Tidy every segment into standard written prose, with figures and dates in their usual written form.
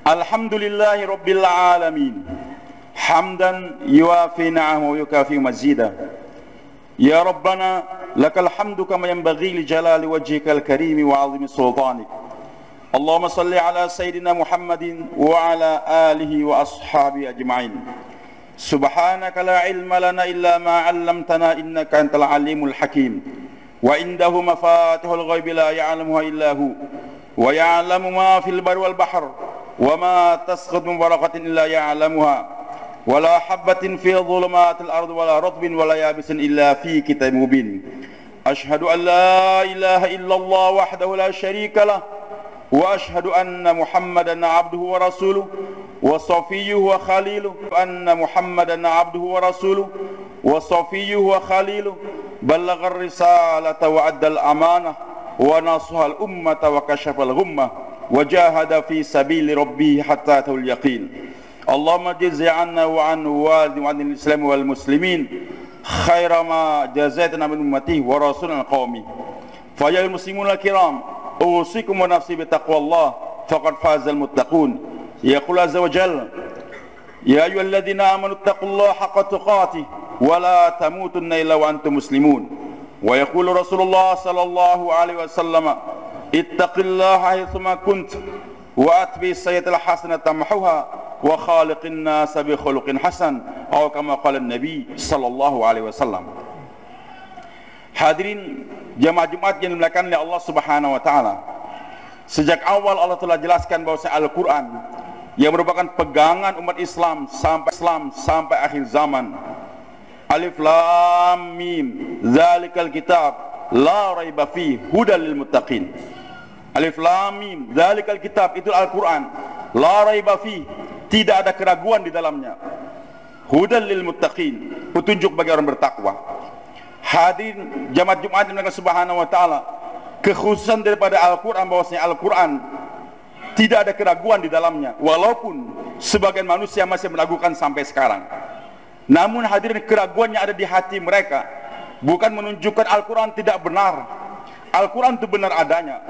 Alhamdulillahi Rabbil Alamin. Hamdan yuafi na'amahu wa yukafi mazida. Ya Rabbana lakal hamdu kama yanbaghi li jalali wajhikal karim wa 'azimi sultanik. Allahumma salli ala Sayyidina Muhammadin wa ala alihi wa ashabihi ajma'in. Subhanaka la ilma lana illa ma 'allamtana innaka antal alimul hakim. Wa indahu mafatihul ghaibi la ya'lamuha illa hu. Wa ya'lamu ma fil barri wal bahr. Wa ma tasqut min waraqatin illa ya'lamuha. Wa la habatin fi dhulumatil ardi wa la ratbin wa la yabisin illa fi kitabim mubin. Ashhadu an la ilaha illallah wahdahu la syarika lah. Wa ashhadu anna Muhammadan 'abduhu wa rasuluh wa safiyyuhu wa khaliluh. Anna Muhammadan 'abduhu wa rasuluh wa safiyyuhu wa khaliluh. Ballagha ar-risalata wa adda al-amanah wa nasaha al-ummata wa kashafa al-ghummah. Wajahada fi sabili rabbih hatta atal yaqin. Allahumma jazzi 'anna wa 'an walidi wa 'anil islam wal muslimin khaira ma jazaitana min ummatihi wa rasulina qaumi. Fa ya muslimun al-kiram, usikum wa nafsi bi taqwallah faqad fazal muttaqun. Yaqul azza wa jalla, ya ayyuhalladzina amanu taqullaha haqqa tuqatih wa la tamutunna illa wa antum muslimun. Wa yaqulu Rasulullah sallallahu alaihi wasallam, ittaqillaha haitsuma kunt wa atbi sayyi'atal hasanata tamhuha wa khaliqin nasa bi khuluqin hasan atau kama qala Nabi sallallahu alaihi wasallam. Hadirin jamaah Jumat yang dimuliakan oleh Allah Subhanahu wa taala. Sejak awal Allah telah jelaskan bahwa Al-Qur'an yang merupakan pegangan umat Islam sampai akhir zaman. Alif lam mim zalikal kitab la raiba fihi hudal lil muttaqin. Alif lam mim zalikal kitab, itu Al-Qur'an, la raiba fi, tidak ada keraguan di dalamnya, hudal lil muttaqin, petunjuk bagi orang bertakwa. Hadirin jamaah Jumat yang Allah Subhanahu wa taala, kekhususan daripada Al-Qur'an bahwasanya Al-Qur'an tidak ada keraguan di dalamnya, walaupun sebagian manusia masih meragukan sampai sekarang. Namun hadirin, keraguannya ada di hati mereka, bukan menunjukkan Al-Qur'an tidak benar. Al-Qur'an itu benar adanya.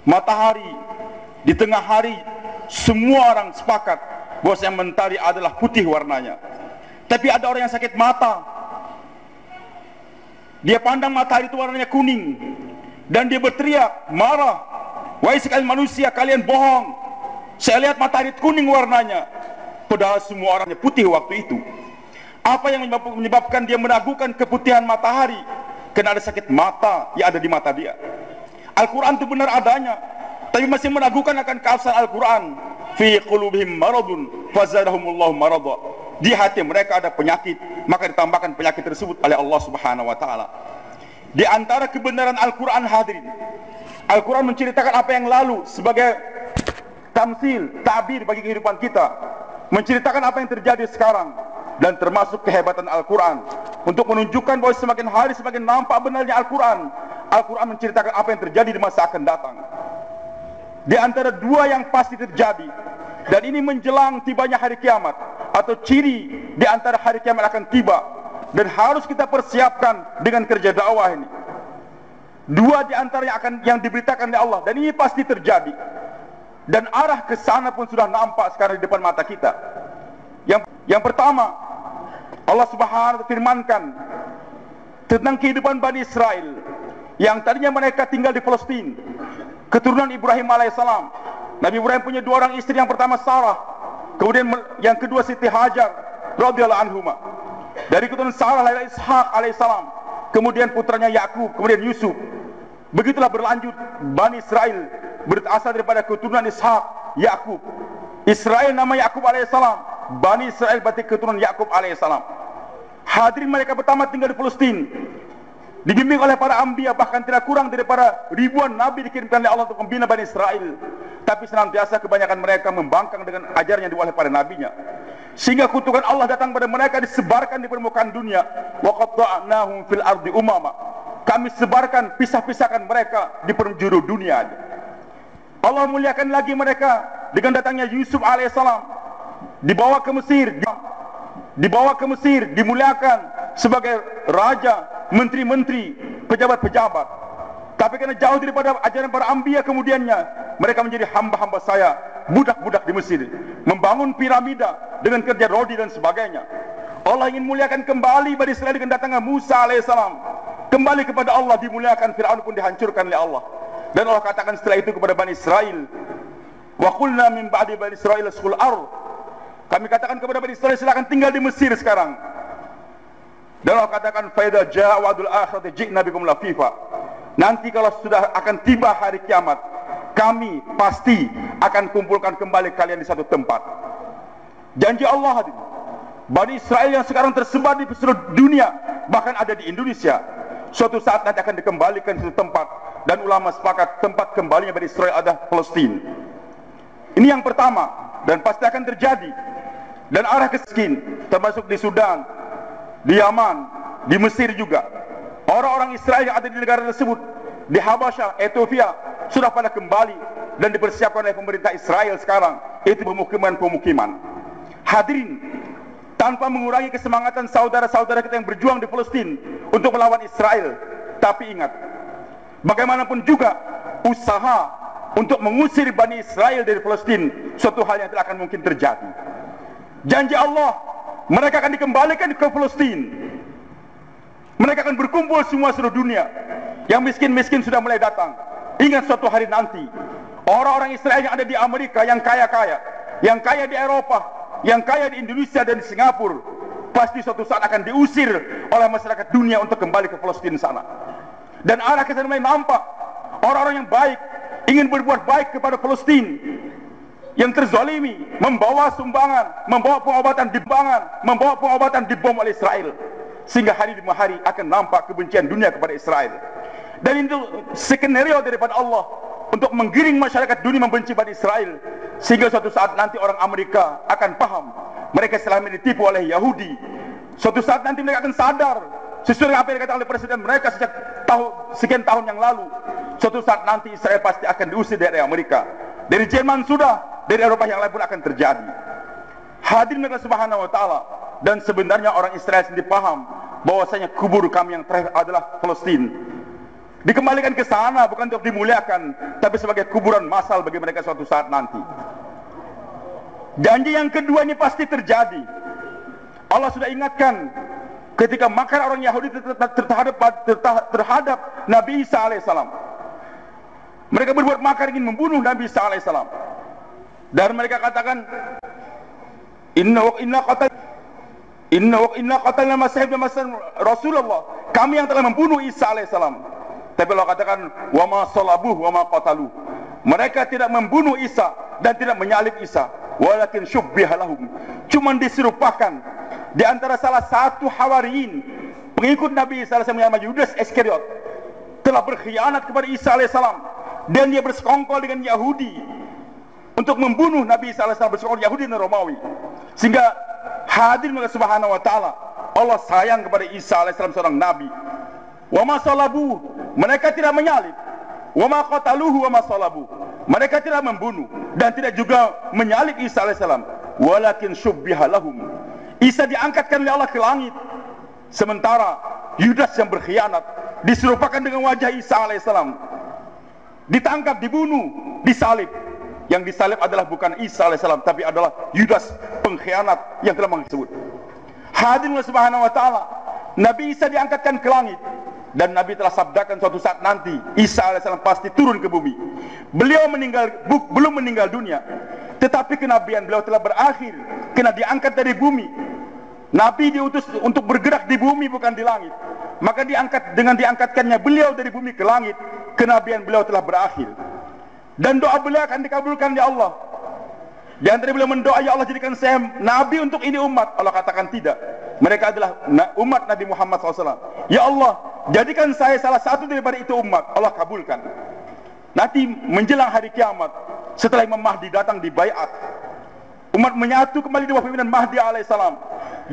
Matahari di tengah hari, semua orang sepakat bahwa yang mentari adalah putih warnanya. Tapi ada orang yang sakit mata, dia pandang matahari itu warnanya kuning, dan dia berteriak, marah, wahai sekalian manusia, kalian bohong, saya lihat matahari kuning warnanya, padahal semua orangnya putih waktu itu. Apa yang menyebabkan dia meragukan keputihan matahari? Karena ada sakit mata yang ada di mata dia. Al-Quran itu benar adanya, tapi masih meragukan akan keabsahan Al-Quran. Fi qulubihim maradun fazadahumullahu marada. Di hati mereka ada penyakit, maka ditambahkan penyakit tersebut oleh Allah Subhanahu wa taala. Di antara kebenaran Al-Quran hadirin, Al-Quran menceritakan apa yang lalu sebagai tamsil, ta'bir bagi kehidupan kita, menceritakan apa yang terjadi sekarang, dan termasuk kehebatan Al-Quran untuk menunjukkan bahwa semakin hari semakin nampak benarnya Al-Quran. Al-Quran menceritakan apa yang terjadi di masa akan datang. Di antara dua yang pasti terjadi, dan ini menjelang tibanya hari kiamat, atau ciri di antara hari kiamat akan tiba, dan harus kita persiapkan dengan kerja dakwah ini. Dua di antara yang diberitakan oleh Allah, dan ini pasti terjadi, dan arah ke sana pun sudah nampak sekarang di depan mata kita. Yang pertama, Allah Subhanahu wa taala firmankan tentang kehidupan Bani Israel yang tadinya mereka tinggal di Palestina, keturunan Ibrahim alaihissalam. Nabi Ibrahim punya dua orang istri, yang pertama Sarah, kemudian yang kedua Siti Hajar radhiyallahu anhuma. Dari keturunan Sarah lahir Ishak alaihissalam, kemudian putranya Yakub, kemudian Yusuf. Begitulah berlanjut. Bani Israel berasal daripada keturunan Ishak, Yakub. Israel nama Yakub alaihissalam, Bani Israel berarti keturunan Yakub alaihissalam. Hadirin, mereka pertama tinggal di Palestina, dibimbing oleh para anbiya, bahkan tidak kurang daripada ribuan nabi dikirimkan oleh Allah untuk membina Bani Israel. Tapi senantiasa kebanyakan mereka membangkang dengan ajaran yang diwahyai pada nabinya, sehingga kutukan Allah datang pada mereka, disebarkan di permukaan dunia. Wa qatta'nahum fil ardi umama, kami sebarkan, pisah-pisahkan mereka di penjuru dunia. Allah muliakan lagi mereka dengan datangnya Yusuf alaihissalam, dibawa ke Mesir, dimuliakan sebagai raja, menteri-menteri, pejabat-pejabat. Tapi karena jauh daripada ajaran para anbiya kemudiannya, mereka menjadi hamba-hamba saya, budak-budak di Mesir, membangun piramida dengan kerja rodi dan sebagainya. Allah ingin muliakan kembali Bani Israel dengan datangnya Musa alaihissalam. Kembali kepada Allah, dimuliakan. Fir'aun pun dihancurkan oleh Allah. Dan Allah katakan setelah itu kepada Bani Israel, wa qulna min ba'di Bani Israel uskul ardh. Kami katakan kepada Bani Israel, silakan tinggal di Mesir sekarang. Dan Allah katakan, fa idza jaa wa'dul akhirati ji'na bikum lafifa. Nanti kalau sudah akan tiba hari kiamat, kami pasti akan kumpulkan kembali kalian di satu tempat. Janji Allah hadirin. Bani Israel yang sekarang tersebar di seluruh dunia, bahkan ada di Indonesia, suatu saat nanti akan dikembalikan ke suatu tempat. Dan ulama sepakat tempat kembalinya Bani Israel adalah Palestina. Ini yang pertama, dan pasti akan terjadi. Dan arah keskin, termasuk di Sudan, di Yaman, di Mesir juga. Orang-orang Israel yang ada di negara tersebut, di Habasyah, Ethiopia, sudah pada kembali dan dipersiapkan oleh pemerintah Israel sekarang. Itu pemukiman-pemukiman. Hadirin, tanpa mengurangi kesemangatan saudara-saudara kita yang berjuang di Palestina untuk melawan Israel. Tapi ingat, bagaimanapun juga usaha untuk mengusir Bani Israel dari Palestina suatu hal yang tidak akan mungkin terjadi. Janji Allah, mereka akan dikembalikan ke Palestina. Mereka akan berkumpul semua seluruh dunia. Yang miskin-miskin sudah mulai datang. Ingat suatu hari nanti, orang-orang Israel yang ada di Amerika, yang kaya-kaya, yang kaya di Eropa, yang kaya di Indonesia dan di Singapura, pasti suatu saat akan diusir oleh masyarakat dunia untuk kembali ke Palestina sana. Dan arah ke sana mulai nampak. Orang-orang yang baik ingin berbuat baik kepada Palestina yang terzalimi, membawa sumbangan, membawa pengobatan di bom oleh Israel, sehingga hari demi hari akan nampak kebencian dunia kepada Israel. Dan itu skenario daripada Allah untuk menggiring masyarakat dunia membenci Bani Israel, sehingga suatu saat nanti orang Amerika akan paham mereka selama ini ditipu oleh Yahudi. Suatu saat nanti mereka akan sadar sesuai dengan apa yang dikatakan oleh presiden mereka sejak sekian tahun yang lalu. Suatu saat nanti Israel pasti akan diusir dari Amerika, dari Jerman sudah, dari Eropa yang lain pun akan terjadi. Hadirin Allah Subhanahu wa taala, dan sebenarnya orang Israel sendiri paham bahwasanya kubur kami yang terakhir adalah Palestina. Dikembalikan ke sana bukan untuk dimuliakan, tapi sebagai kuburan massal bagi mereka suatu saat nanti. Janji yang kedua ini pasti terjadi. Allah sudah ingatkan ketika makar orang Yahudi terhadap Nabi Isa alaihissalam. Mereka berbuat makar ingin membunuh Nabi Isa alaihissalam. Dan mereka katakan, Inna qatalna Masih ibn Rasulullah. Kami yang telah membunuh Isa alaihissalam. Tapi Allah katakan, wa ma salabuh wa ma qataluh. Mereka tidak membunuh Isa dan tidak menyalib Isa, walakin syubbiha lahum. Cuma diserupakan di antara salah satu hawariyin, pengikut Nabi Isa alaihissalam yang namanya Yudas Iskariot, telah berkhianat kepada Isa alaihissalam, dan dia bersekongkol dengan Yahudi untuk membunuh Nabi Isa alaihissalam, bersekongkol Yahudi dan Romawi. Sehingga hadirin Allah Subhanahu wa taala, Allah sayang kepada Isa alaihissalam seorang nabi. Wa ma salabuh, mereka tidak menyalib. Wa ma qataluhu wa ma salabuh, mereka tidak membunuh dan tidak juga menyalib Isa alaihissalam, walakin syubbiha lahum. Isa diangkatkan oleh Allah ke langit, sementara Yudas yang berkhianat diserupakan dengan wajah Isa alaihissalam, ditangkap, dibunuh, disalib. Yang disalib adalah bukan Isa alaihissalam, tapi adalah Yudas pengkhianat yang telah disebut. Hadirin Allah Subhanahu wa taala, Nabi Isa diangkatkan ke langit, dan Nabi telah sabdakan suatu saat nanti Isa alaihissalam pasti turun ke bumi. Beliau belum meninggal dunia, tetapi kenabian beliau telah berakhir, kena diangkat dari bumi. Nabi diutus untuk bergerak di bumi bukan di langit. Maka dengan diangkatkannya beliau dari bumi ke langit, kenabian beliau telah berakhir. Dan doa beliau akan dikabulkan ya Allah. Di antara beliau mendoa, ya Allah jadikan saya nabi untuk ini umat. Allah katakan tidak. Mereka adalah umat Nabi Muhammad SAW. Ya Allah, jadikan saya salah satu daripada itu umat. Allah kabulkan. Nanti menjelang hari kiamat, setelah Imam Mahdi datang di baiat, umat menyatu kembali di bawah pimpinan Mahdi alaihissalam,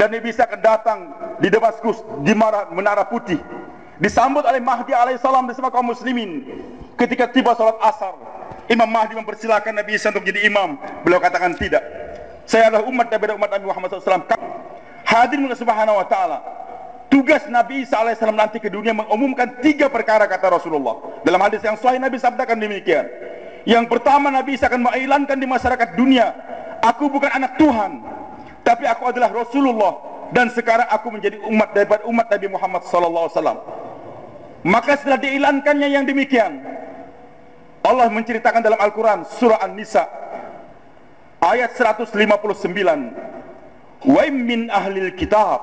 dan Nabi Isa akan datang di Damaskus, di Menara Putih, disambut oleh Mahdi alaihissalam bersama kaum muslimin. Ketika tiba salat asar, Imam Mahdi mempersilakan Nabi Isa untuk jadi imam. Beliau katakan tidak. Saya adalah umat daripada umat Nabi Muhammad SAW. Hadirin Subhanahu wa taala, tugas Nabi Isa alaihissalam nanti ke dunia mengumumkan 3 perkara, kata Rasulullah. Dalam hadis yang sahih Nabi sabdakan demikian. Yang pertama, Nabi Isa akan mengiklankan di masyarakat dunia, aku bukan anak Tuhan, tapi aku adalah Rasulullah, dan sekarang aku menjadi umat daripada umat Nabi Muhammad SAW. Maka setelah diiklankannya yang demikian, Allah menceritakan dalam Al-Quran surah An-Nisa ayat 159, wa min ahlil kitab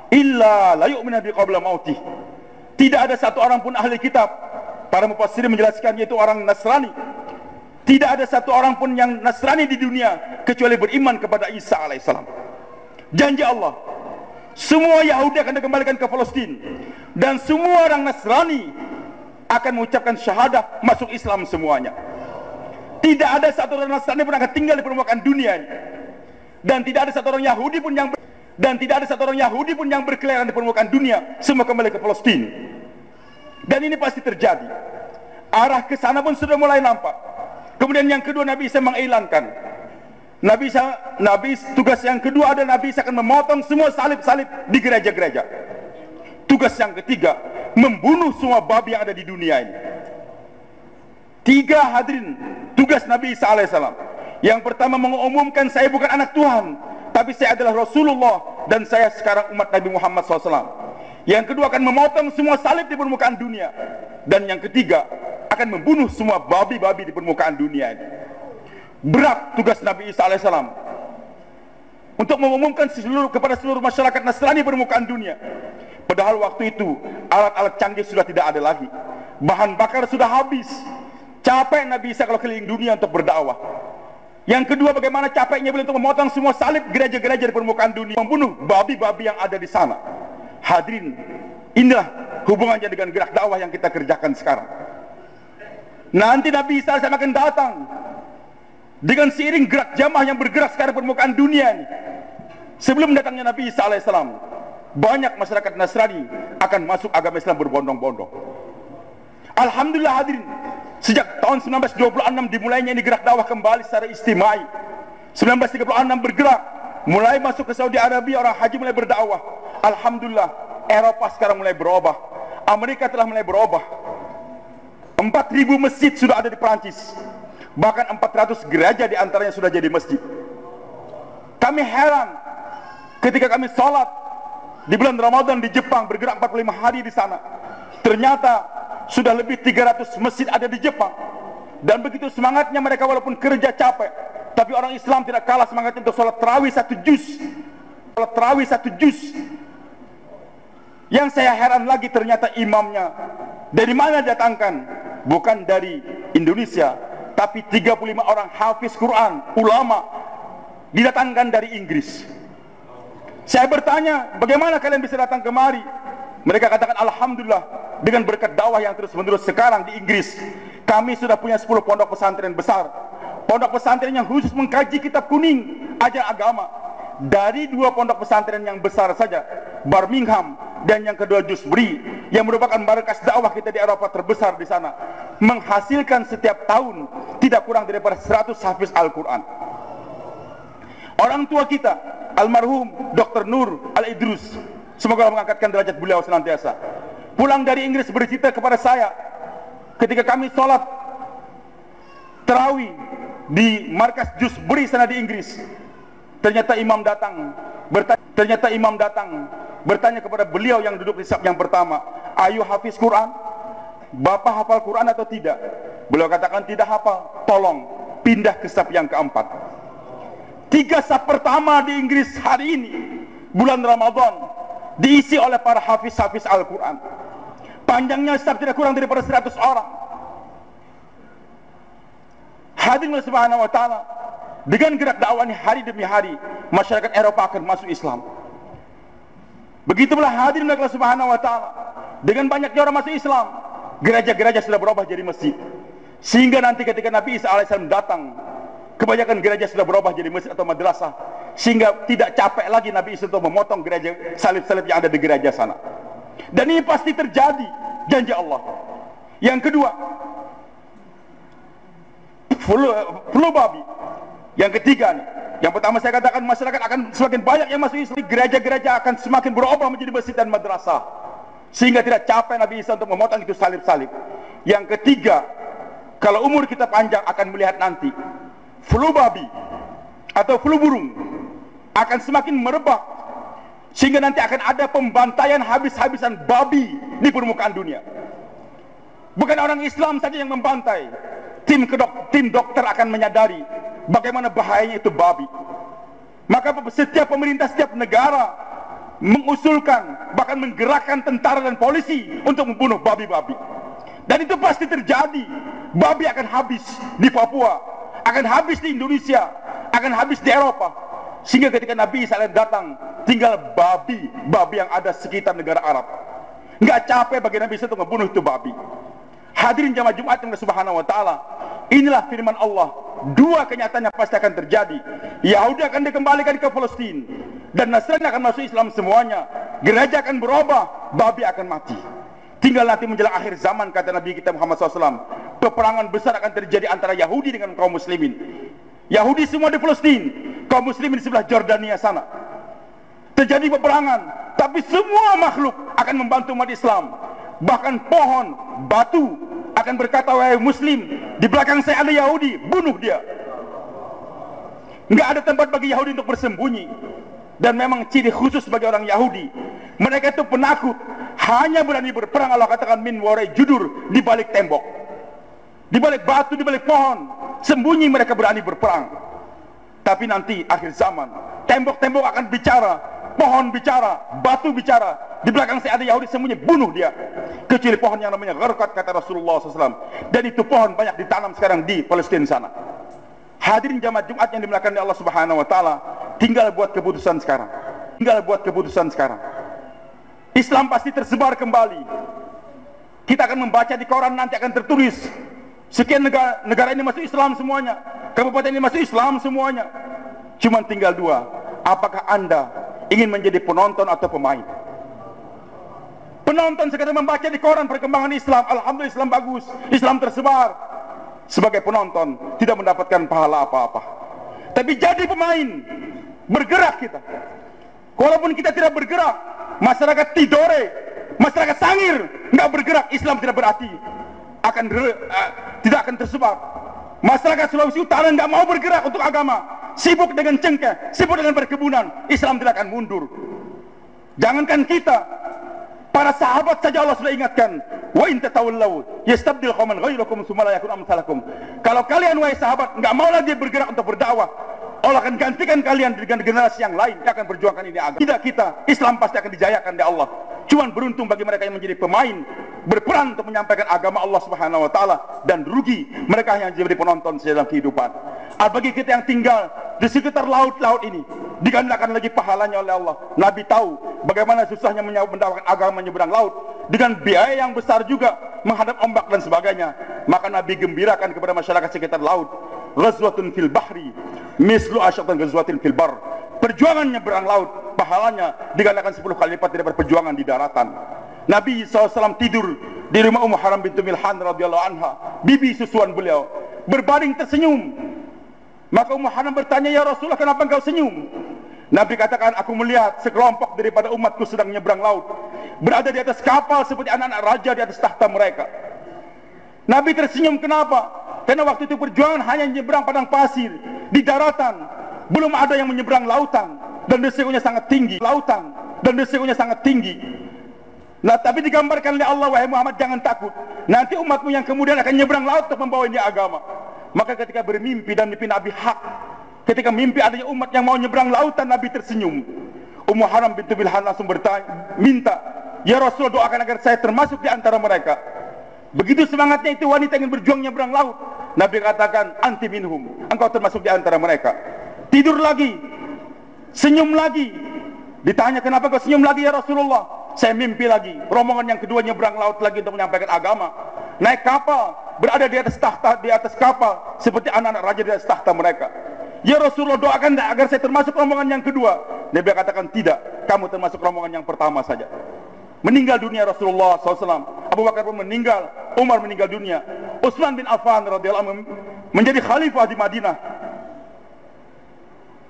illa la yu'minu bi qabla mautih. Tidak ada satu orang pun ahli kitab, para mufassir menjelaskan, yaitu orang Nasrani. Tidak ada satu orang pun yang Nasrani di dunia kecuali beriman kepada Isa alaihissalam. Janji Allah, semua Yahudi akan dikembalikan ke Palestina, dan semua orang Nasrani akan mengucapkan syahadah, masuk Islam semuanya. Tidak ada satu orang Nasrani pun akan tinggal di permukaan dunia ini, dan tidak ada satu orang Yahudi pun yang berkeliaran di permukaan dunia. Semua kembali ke Palestina, dan ini pasti terjadi. Arah ke sana pun sudah mulai nampak. Kemudian yang kedua, Nabi Isa mengiklankan, tugas yang kedua ada, Nabi Isa akan memotong semua salib-salib di gereja-gereja. Tugas yang ketiga, membunuh semua babi yang ada di dunia ini. 3 hadirin tugas Nabi Isa alaihissalam. Yang pertama, mengumumkan saya bukan anak Tuhan, tapi saya adalah Rasulullah, dan saya sekarang umat Nabi Muhammad SAW. Yang kedua, akan memotong semua salib di permukaan dunia. Dan yang ketiga, akan membunuh semua babi-babi di permukaan dunia ini. Berat tugas Nabi Isa alaihissalam untuk mengumumkan kepada seluruh masyarakat Nasrani di permukaan dunia. Padahal waktu itu alat-alat canggih sudah tidak ada lagi, bahan bakar sudah habis. Capek Nabi Isa kalau keliling dunia untuk berdakwah. Yang kedua, bagaimana capeknya beliau untuk memotong semua salib gereja-gereja di permukaan dunia, membunuh babi-babi yang ada di sana. Hadirin, inilah hubungannya dengan gerak dakwah yang kita kerjakan sekarang. Nanti Nabi Isa akan datang dengan seiring gerak jamaah yang bergerak sekarang di permukaan dunia ini. Sebelum datangnya Nabi Isa alaihissalam, banyak masyarakat Nasrani akan masuk agama Islam berbondong-bondong. Alhamdulillah hadirin, sejak tahun 1926 dimulainya ini gerak dakwah kembali secara istimai. 1936 bergerak, mulai masuk ke Saudi Arabia, orang haji mulai berdakwah. Alhamdulillah, Eropa sekarang mulai berubah, Amerika telah mulai berubah. 4.000 masjid sudah ada di Perancis, bahkan 400 gereja diantaranya sudah jadi masjid. Kami heran ketika kami sholat di bulan Ramadan di Jepang, bergerak 45 hari di sana. Ternyata sudah lebih 300 masjid ada di Jepang. Dan begitu semangatnya mereka walaupun kerja capek, tapi orang Islam tidak kalah semangatnya untuk sholat tarawih 1 juz. Sholat tarawih 1 juz. Yang saya heran lagi, ternyata imamnya dari mana datangkan? Bukan dari Indonesia, tapi 35 orang hafiz Quran, ulama, didatangkan dari Inggris. Saya bertanya, bagaimana kalian bisa datang kemari? Mereka katakan, alhamdulillah, dengan berkat dakwah yang terus-menerus sekarang di Inggris, kami sudah punya 10 pondok pesantren besar. Pondok pesantren yang khusus mengkaji kitab kuning, ajaran agama. Dari 2 pondok pesantren yang besar saja, Birmingham dan yang kedua Dewsbury, yang merupakan markas dakwah kita di Eropa terbesar di sana, menghasilkan setiap tahun tidak kurang daripada 100 hafiz Al-Quran. Orang tua kita, almarhum Dr. Nur Al-Idrus, semoga Allah mengangkatkan derajat beliau senantiasa, pulang dari Inggris bercerita kepada saya, ketika kami sholat tarawih di markas Dewsbury sana di Inggris, ternyata imam datang bertanya kepada beliau yang duduk di saf yang pertama, ayu hafiz Quran? Bapak hafal Quran atau tidak? Beliau katakan tidak hafal. Tolong pindah ke saf yang keempat. 3 saf pertama di Inggris hari ini, bulan Ramadan, diisi oleh para hafiz-hafiz Al-Quran. Panjangnya saf tidak kurang daripada 100 orang. Hadirin subhanahu wa ta'ala, dengan gerak dakwah ini hari demi hari, masyarakat Eropa akan masuk Islam. Begitulah hadirin Allah subhanahu wa ta'ala, dengan banyaknya orang masuk Islam, gereja-gereja sudah berubah jadi masjid. Sehingga nanti ketika Nabi Isa alaihissalam datang, kebanyakan gereja sudah berubah jadi masjid atau madrasah. Sehingga tidak capek lagi Nabi Isa untuk memotong gereja, salib-salib yang ada di gereja sana. Dan ini pasti terjadi, janji Allah. Yang kedua, flu babi. Yang ketiga nih, yang pertama saya katakan masyarakat akan semakin banyak yang masuk Islam, gereja-gereja akan semakin berubah menjadi masjid dan madrasah, sehingga tidak capek Nabi Isa untuk memotong itu salib-salib. Yang ketiga, Kalau umur kita panjang akan melihat nanti flu babi atau flu burung akan semakin merebak, sehingga nanti akan ada pembantaian habis-habisan babi di permukaan dunia. Bukan orang Islam saja yang membantai. Tim dokter akan menyadari bagaimana bahayanya itu babi. Maka setiap pemerintah, setiap negara mengusulkan, bahkan menggerakkan tentara dan polisi untuk membunuh babi-babi. Dan itu pasti terjadi. Babi akan habis di Papua, akan habis di Indonesia, akan habis di Eropa. Sehingga ketika Nabi Isa datang, tinggal babi yang ada sekitar negara Arab. Nggak capek bagi Nabi Isa untuk membunuh itu babi. Hadirin jamaah Jumat yang subhanahu wa ta'ala, inilah firman Allah. Dua kenyataan yang pasti akan terjadi. Yahudi akan dikembalikan ke Palestina, dan Nasrani akan masuk Islam semuanya. Gereja akan berubah, babi akan mati. Tinggal nanti menjelang akhir zaman, kata Nabi kita Muhammad SAW, peperangan besar akan terjadi antara Yahudi dengan kaum muslimin. Yahudi semua di Palestina, kaum muslimin di sebelah Jordania sana. Terjadi peperangan, tapi semua makhluk akan membantu umat Islam. Bahkan pohon, batu akan berkata, wahai muslim, di belakang saya ada Yahudi, bunuh dia. Nggak ada tempat bagi Yahudi untuk bersembunyi. Dan memang ciri khusus bagi orang Yahudi, mereka itu penakut, hanya berani berperang, Allah katakan, min warai judur, di balik tembok, di balik batu, di balik pohon, sembunyi mereka berani berperang. Tapi nanti akhir zaman, tembok-tembok akan bicara, pohon bicara, batu bicara, di belakang saya ada Yahudi, sembunyi, bunuh dia. Kecuali pohon yang namanya gharqad, kata Rasulullah SAW. Dan itu pohon banyak ditanam sekarang di Palestina sana. Hadirin jamaah Jumat yang dimuliakan oleh Allah Subhanahu wa taala, tinggal buat keputusan sekarang. Tinggal buat keputusan sekarang. Islam pasti tersebar kembali. Kita akan membaca di koran, nanti akan tertulis sekian negara ini masuk Islam semuanya, kabupaten ini masuk Islam semuanya. Cuman tinggal dua. Apakah Anda ingin menjadi penonton atau pemain? Penonton sekedar membaca di koran perkembangan Islam, alhamdulillah Islam bagus, Islam tersebar. Sebagai penonton tidak mendapatkan pahala apa-apa. Tapi jadi pemain, bergerak kita. Walaupun kita tidak bergerak, masyarakat Tidore, masyarakat Sangir nggak bergerak, Islam tidak berarti tidak akan tersebar. Masyarakat Sulawesi Utara nggak mau bergerak untuk agama, sibuk dengan cengkeh, sibuk dengan perkebunan, Islam tidak akan mundur. Jangankan kita, para sahabat saja Allah sudah ingatkan, wa in tatawallaw yastabdil qauman ghairakum tsumma la yakun amsalakum. Kalau kalian wahai sahabat nggak mau lagi bergerak untuk berdakwah, Allah akan gantikan kalian dengan generasi yang lain yang akan berjuangkan ini agama. Tidak kita, Islam pasti akan dijayakan oleh Allah. Cuman beruntung bagi mereka yang menjadi pemain, berperan untuk menyampaikan agama Allah Subhanahu wa taala, dan rugi mereka yang jadi penonton dalam kehidupan. Bagi kita yang tinggal di sekitar laut-laut ini, digandakan lagi pahalanya oleh Allah. Nabi tahu bagaimana susahnya mendakwakan agama menyeberang laut, dengan biaya yang besar juga, menghadap ombak dan sebagainya. Maka Nabi gembirakan kepada masyarakat sekitar laut, ghazwatun fil bahri mislu asyatan ghazwatin fil bar. Perjuangan nyeberang laut, pahalanya digandakan 10 kali lipat daripada perjuangan di daratan. Nabi SAW tidur di rumah Ummu Haram bintu Milhan radhiyallahu anha, bibi susuan beliau, berbaring tersenyum. Maka Ummu Haram bertanya, ya Rasulullah, kenapa engkau senyum? Nabi katakan, aku melihat sekelompok daripada umatku sedang nyebrang laut, berada di atas kapal seperti anak-anak raja di atas tahta mereka. Nabi tersenyum, kenapa? Karena waktu itu perjuangan hanya nyebrang padang pasir, di daratan, belum ada yang menyeberang lautan, dan resikonya sangat tinggi. Lautan, dan resikonya sangat tinggi. Nah, tapi digambarkan oleh Allah, wahai Muhammad, jangan takut. Nanti umatmu yang kemudian akan nyebrang laut untuk membawa ini agama. Maka ketika bermimpi, dan mimpi Nabi hak, ketika mimpi adanya umat yang mau nyebrang lautan, Nabi tersenyum. Ummu Haram bintu Milhan langsung minta, ya Rasul, doakan agar saya termasuk di antara mereka. Begitu semangatnya itu wanita ingin berjuang nyebrang laut, Nabi katakan, anti minhum, engkau termasuk di antara mereka. Tidur lagi, senyum lagi. Ditanya, kenapa kau senyum lagi ya Rasulullah? Saya mimpi lagi, rombongan yang kedua nyebrang laut lagi untuk menyampaikan agama. Naik kapal, berada di atas tahta, di atas kapal seperti anak-anak raja di atas tahta mereka. Ya Rasulullah, doakan agar saya termasuk rombongan yang kedua. Nabi katakan, tidak, kamu termasuk rombongan yang pertama saja. Meninggal dunia Rasulullah SAW. Abu Bakar pun meninggal, Umar meninggal dunia, Utsman bin Affan radhiyallahu anhu menjadi khalifah di Madinah.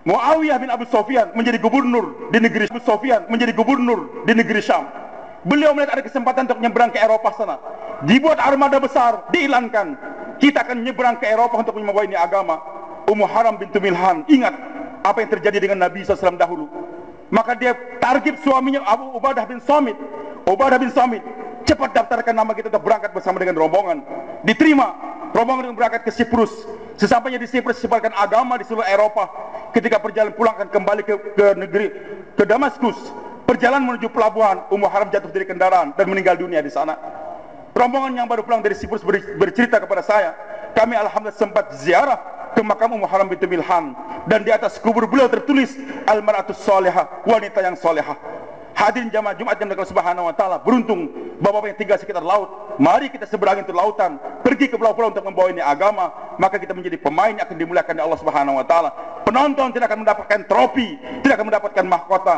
Muawiyah bin Abu Sufyan menjadi gubernur di negeri Syam. Beliau melihat ada kesempatan untuk menyeberang ke Eropa sana. Dibuat armada besar, diiklankan. kita akan nyebrang ke Eropa untuk membawa ini agama. Ummu Haram bintu Milhan ingat apa yang terjadi dengan Nabi SAW dahulu. Maka dia target suaminya Abu Ubadah bin Samit. Ubadah bin Samit, cepat daftarkan nama kita untuk berangkat bersama dengan rombongan. Diterima. Rombongan berangkat ke Siprus. Sesampainya di Siprus sebarkan agama di seluruh Eropa. Ketika perjalanan pulang akan kembali ke Damaskus. Perjalanan menuju pelabuhan, Ummu Haram jatuh dari kendaraan dan meninggal dunia di sana. Rombongan yang baru pulang dari Siprus bercerita kepada saya, kami alhamdulillah sempat ziarah ke makam Ummu Haram bintu Milhan, dan di atas kubur beliau tertulis Al-Mar'atus Salihah, wanita yang salihah. Hadirin jamaah Jumat yang Allah Subhanahu wa taala, beruntung bapak-bapak yang tinggal sekitar laut. Mari kita seberangi itu lautan, pergi ke pulau-pulau untuk membawa ini agama, maka kita menjadi pemain yang akan dimuliakan oleh Allah Subhanahu wa taala. Penonton tidak akan mendapatkan trofi, tidak akan mendapatkan mahkota,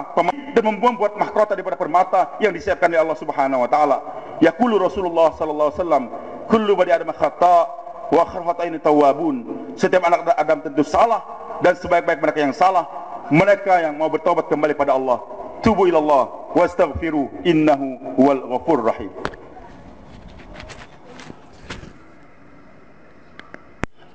dan membuat mahkota daripada permata yang disiapkan oleh Allah Subhanahu wa taala. Yaqulu Rasulullah sallallahu alaihi wasallam, kullu bani adam khata' wa khairul khata'in tawwabun. Setiap anak Adam tentu salah, dan sebaik-baik mereka yang salah mereka yang mau bertobat kembali pada Allah. Tubu ilallah wastaghfiru innahu huwal ghafurur rahim.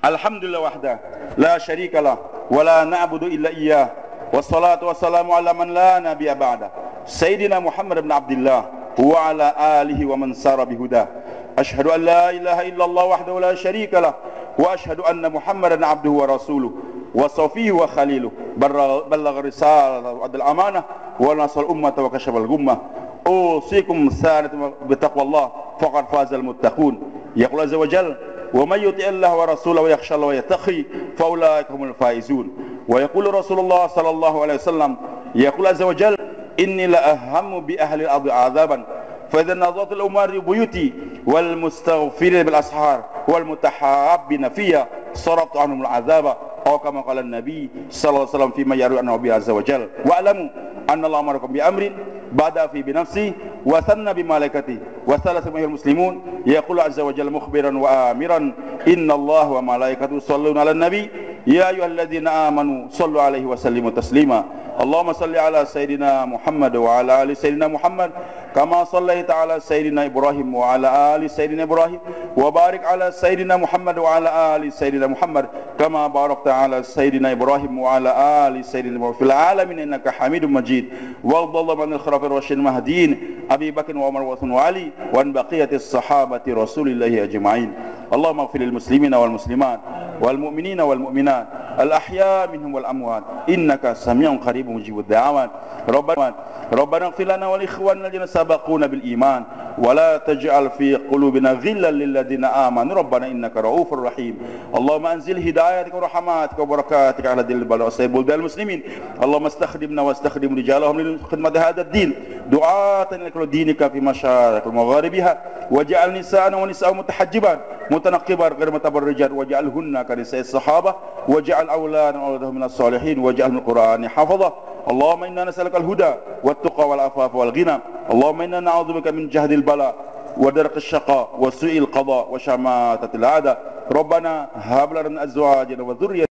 Alhamdulillah wahdah la syarika lah wa la na'budu illa iyyah, wassalatu wassalamu ala man la nabiyya ba'da, sayyidina Muhammad bin Abdullah wa ala alihi wa man sara bihudah. Asyhadu an la ilaha illallah wahdahu la syarika lah wa asyhadu anna Muhammadan abduhu wa rasuluh wa safiyuhu wa khaliluh, ballagha risalah wa adal amanah wa nasal ummata wa kashafal gummah. Usikum sanatan bi taqwallah faqad fazal muttaqun. Yaqul azza wa jalla wa may yuti' Allah wa rasulahu wa yakhsha Allah wa yattaqi fa ulaika humul faizun. Wa yaqulu Rasulullah sallallahu alaihi wasallam, yaqul azza wa jalla inni la ahammu bi ahli al-ardi 'adzaban fa idza nazarat al-umar buyuti wal mustaghfirin bil ashar wal mutahabbina fiyya saraftu anhum al-'adzaba. Atau kama qala Nabi sallallahu alaihi wasallam fi ma yaru anhu bi azza wa jalla. Wa alamu anna Allah amarakum bi amrin bada fi bi nafsi wa thanna bi malaikati wa thalatha minal muslimun yaqulu azza wa jalla mukhbiran wa amiran inna Allah wa malaikatahu yusalluna 'alan nabi ya ayyuhalladzina amanu sallu 'alaihi wa sallimu taslima. Allahumma salli ala sayyidina Muhammad wa ala ali sayyidina Muhammad kama sallaita ala sayyidina Ibrahim wa ala ali sayyidina Ibrahim wa barik ala sayyidina Muhammad wa ala ali sayyidina Muhammad kama barakta ala sayyidina Ibrahim wa ala ali sayyidina Ibrahim fil alamin innaka Hamidum Majid. Wa radallahu anil khulafa'ir rasyidin mahdiyyin Abi Bakr wa Umar wa Uthman wa Ali wa an baqiyatis sahabati Rasulillahi ajma'in. Allahumma ighfir lil muslimina wal muslimat wal mu'minina wal mu'minat al ahya minhum wal amwat innaka sami'un qaribun mujibud da'awat. Rabbana ighfir lana wal ikhwanina alladhina sabaquna bil iman wa la taj'al fi qulubina ghillan lil ladzina amanu rabbana innaka ra'ufur rahim. Allahumma anzil hidayatika wa rahmatika wa barakatika ala dil balad al muslimin. Allahumma istakhdimna wa istakhdim rijalahum li khidmati hadha ad-din du'atan ila dinika fi masyarik al magharibiha waj'al nisa'ana wa nisa'u mutahajjiban mutanaqqiban ghayr mutabarrijat waj'alhunna ka nisa'i sahabah waj'al awladan awladahum minas salihin waj'al al-Qur'ani hafadha. Allahumma inna nas'aluka al-huda wat-tuqa wal-afafa wal-ghina. Allahumma inna na'udzubika min jahdil bala wa darqis syaqa wa su'il qada wa syamatatil a'da. Rabbana hab lana min azwajina wa dhurriyyatina